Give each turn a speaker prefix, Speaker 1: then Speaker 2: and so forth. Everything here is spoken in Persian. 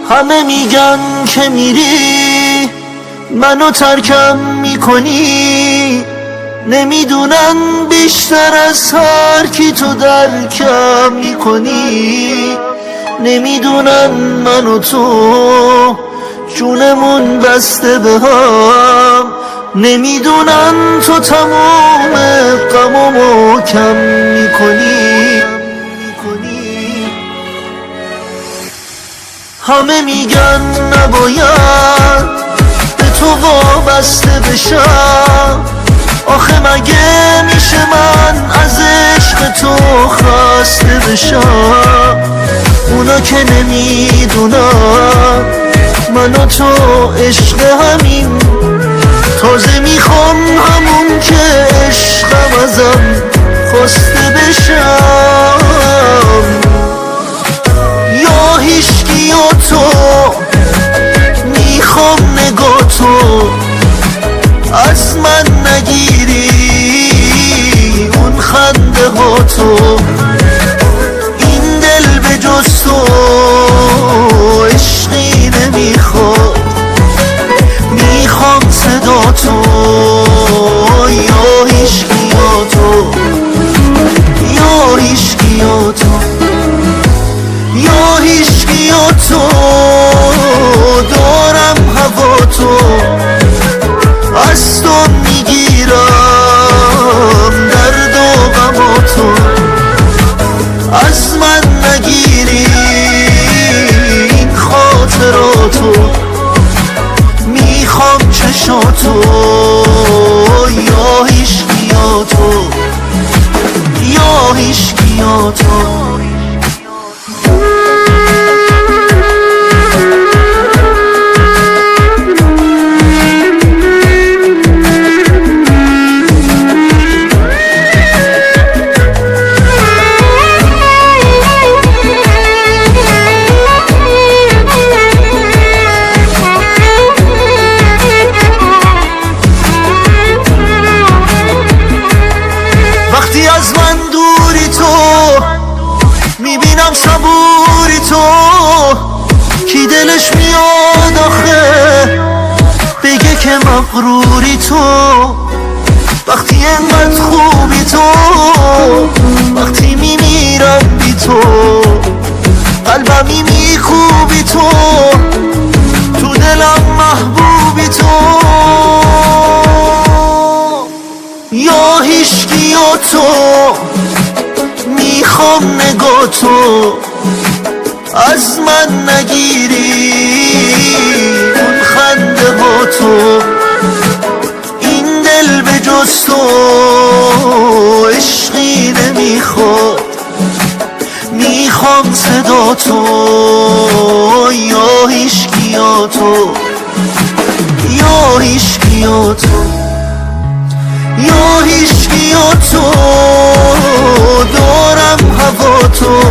Speaker 1: همه میگن که میری منو ترکم میکنی، نمیدونن بیشتر از هر کی تو درکم میکنی. نمیدونن من و تو جونمون بسته به هم، نمیدونن تو تمام غمامو کم میکنی. همه میگن نباید به تو وابسته بشم، آخه مگه میشه من از عشق تو خسته بشم؟ اونا که نمیدونن من و تو عشق همین، تازه میخوام همون که عشقم ازم خواسته بشم. یا هیچکی یا تو، میخوام نگاه تو از من نگیری، اون خنده ها تو، این دل به جز تو عشقی نمیخواد، میخوام صدا تو. یا هیچکی یا تو، یا هیچکی یا تو، یا هیچکی یا تو، دارم هوا تو، از تو میگیرم درد و غم تو، از من نگیری این خاطراتو، میخوام چشاتو. یا هیچکی یا تو، یا هیچکی یا تو. وقتی از من دوری تو، میبینم صبوری تو، کی دلش میاد آخه بگه که مغروری تو. وقتی انقدر خوبی تو، وقتی میمیرم بی تو، قلبمی میکوبی تو، تو دلم محبوبی تو. یا هیچکی یا تو، میخوام نگاه تو از من نگیری، اون خنده ها تو، این دل به جز تو عشقی نمیخواد، میخوام صدا تو. یا هیچکی یا تو، یا هیچکی یا تو، یا هیچکی یا تو، دارم هوا تو،